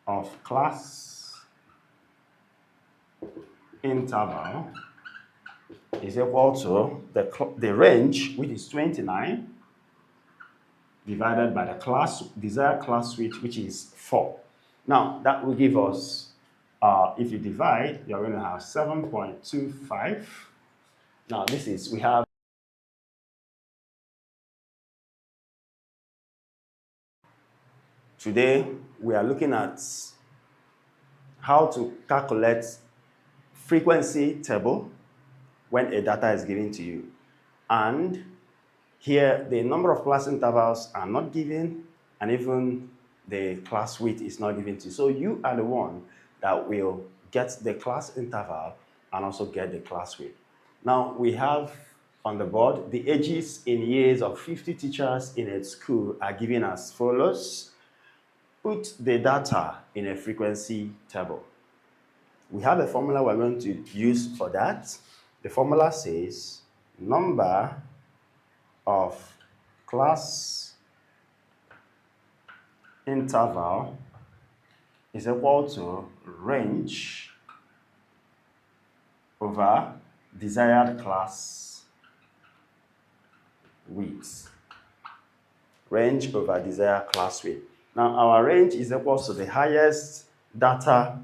of class interval is equal to the range, which is 29, divided by the desired class width, which is 4. Now, that will give us, if you divide, you're going to have 7.25. Now, we have today, we are looking at how to calculate frequency table when a data is given to you. And here, the number of class intervals are not given, and even the class width is not given to you. So you are the one that will get the class interval and also get the class width. Now, we have on the board, the ages in years of 50 teachers in a school are given as follows. Put the data in a frequency table. We have a formula we're going to use for that. The formula says number of class interval is equal to range over desired class width. Range over desired class width. Now, our range is equal to the highest data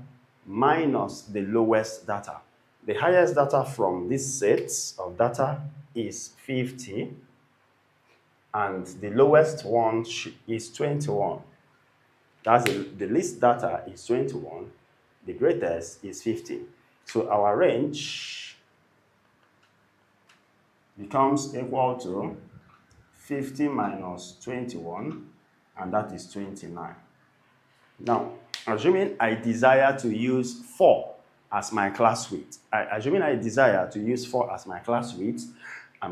minus the lowest data. The highest data from this set of data is 50, and the lowest one is 21. That's the least data is 21, the greatest is 50. So our range becomes equal to 50 minus 21, and that is 29. Now, assuming I desire to use 4 as my class width, I'm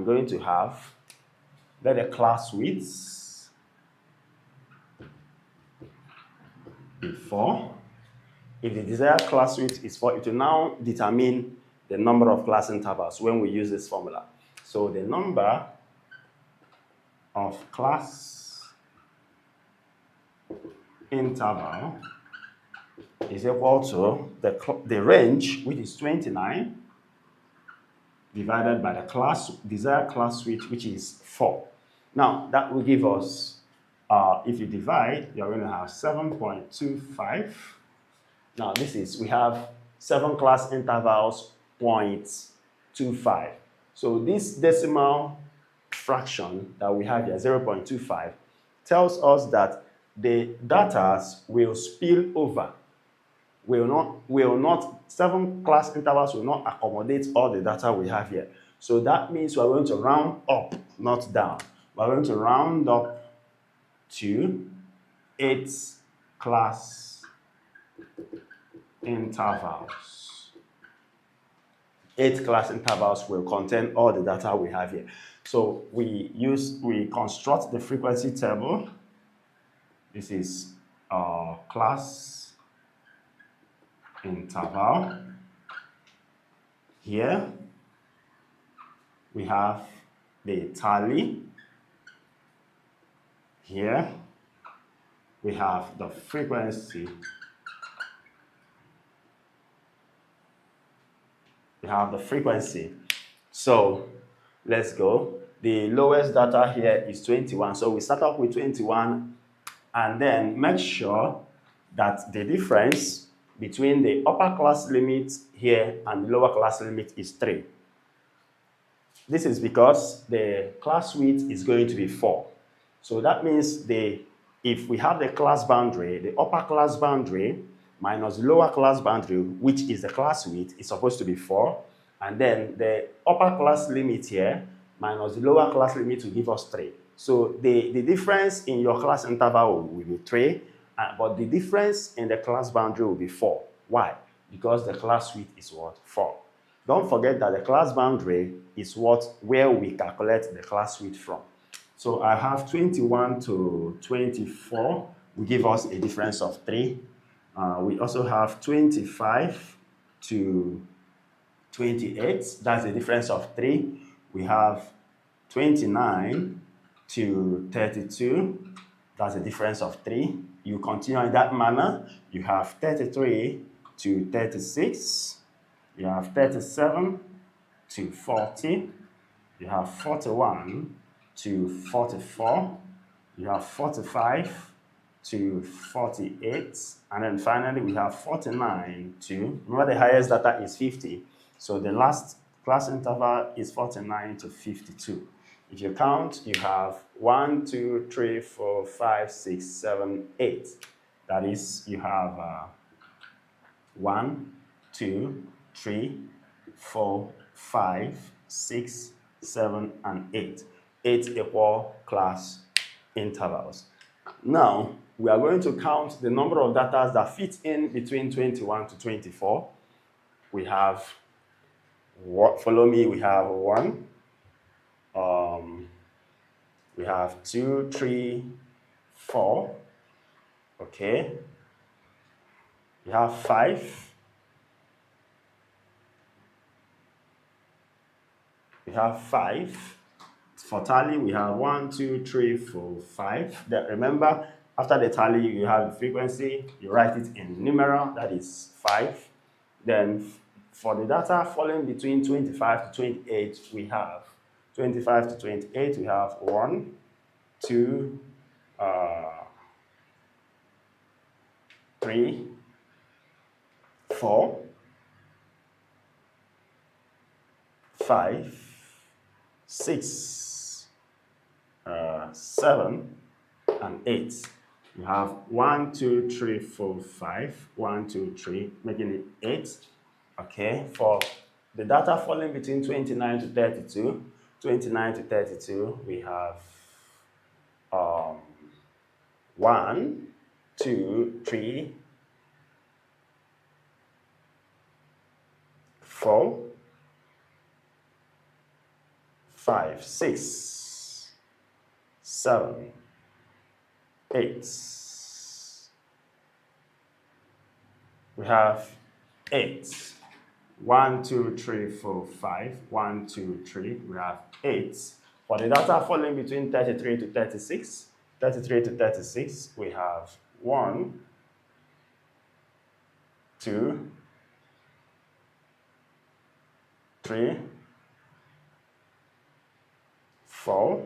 going to have, let the class width be 4. If the desired class width is 4, it will now determine the number of class intervals when we use this formula. So the number of class interval is equal to the range, which is 29, divided by the desired class width, which is 4. Now, that will give us, if you divide, you're going to have 7.25. Now, we have 7 class intervals, 0.25. So this decimal fraction that we have here, 0.25, tells us that the data will spill over. 7 class intervals will not accommodate all the data we have here. So that means we're going to round up, not down. We're going to round up to 8 class intervals. 8 class intervals will contain all the data we have here. So we construct the frequency table. This is class interval. Here we have the tally. Here we have the frequency. So let's go. The lowest data here is 21. So we start off with 21 and then make sure that the difference between the upper class limit here and the lower class limit is 3. This is because the class width is going to be 4. So that means if we have the class boundary, the upper class boundary minus the lower class boundary, which is the class width, is supposed to be 4. And then the upper class limit here minus the lower class limit will give us 3. So the difference in your class interval will be 3, but the difference in the class boundary will be 4. Why? Because the class width is what? 4. Don't forget that the class boundary is where we calculate the class width from. So I have 21 to 24 will give us a difference of 3. We also have 25 to 28, that's a difference of 3. We have 29 to 32, that's a difference of 3. you continue in that manner. You have 33 to 36. You have 37 to 40. You have 41 to 44. You have 45 to 48. And then finally, we have 49 to, remember the highest data is 50. So the last class interval is 49 to 52. If you count, you have 1, 2, 3, 4, 5, 6, 7, 8. That is, you have 1, 2, 3, 4, 5, 6, 7, and 8. 8 equal class intervals. Now, we are going to count the number of data that fit in between 21 to 24. We have, follow me, we have 1, we have 2, 3, 4, okay. We have 5, we have 5. For tally, we have 1, 2, 3, 4, 5. Then remember, after the tally, you have the frequency, you write it in numeral, that is 5. Then for the data falling between 25 to 28, we have 25 to 28, we have 1, 2, 3, 4, 5, 6, 7, and 8. You have 1, 2, 3, 4, 5, 1, 2, 3, making it 8. Okay, for the data falling between 29 to 32, 29 to 32, we have 1, 2, 3, 4, 5, 6, 7, 8. We have 8. 1, 2, 3, 4, 5. 1, 2, 3. We have 8. For the data falling between 33 to 36, 33 to 36, we have 1, 2, 3, 4,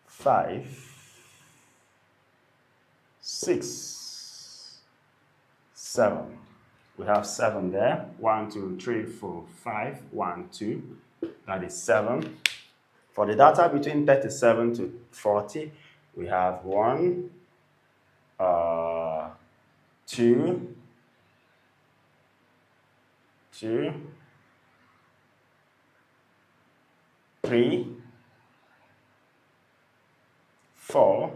5, 6, 7. We have 7 there. 1, 2, 3, 4, 5. 1, 2. That is 7. For the data between 37 to 40, we have 1, 2, 3, 4,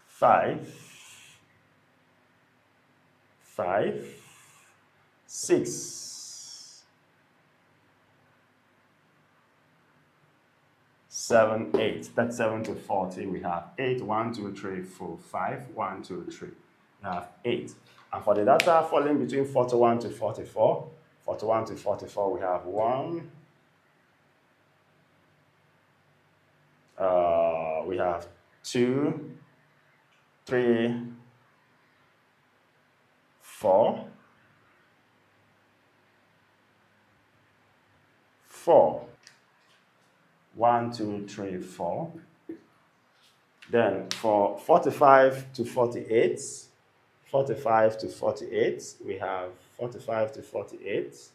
5, 6, 7, 8. That's 7 to 40. We have 8, 1, 2, 3, 4, 5, 1, 2, 3. We have 8. And for the data falling between 41 to 44, 41 to 44, we have 1, we have 2, 3, 4, 4. 1, 2, 3, 4. Then for 45 to 48, 45 to 48, we have 45 to 48.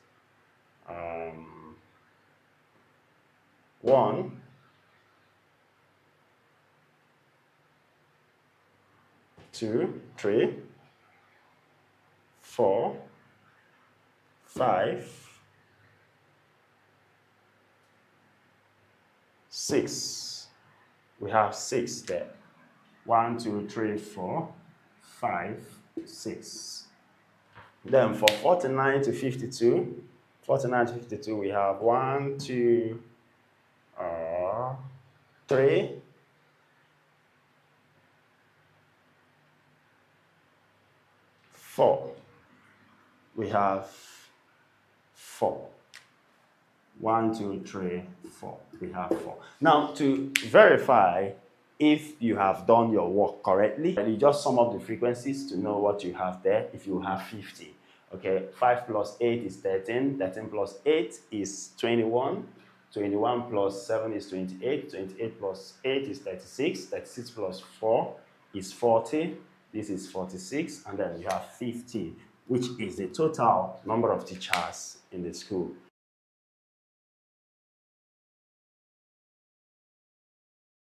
1, 2, 3, 4, 5, 6. We have 6 there. 1, 2, 3, 4, 5, 6. Then for 49 to 52, 49 to 52, we have 1, 2, 3, 4. We have 4. 1, 2, 3, 4. We have 4. Now, to verify if you have done your work correctly, you just sum up the frequencies to know what you have there. If you have 50, okay, 5 plus 8 is 13, 13 plus 8 is 21, 21 plus 7 is 28, 28 plus 8 is 36, 36 plus 4 is 40, this is 46, and then you have 50, which is the total number of teachers in the school.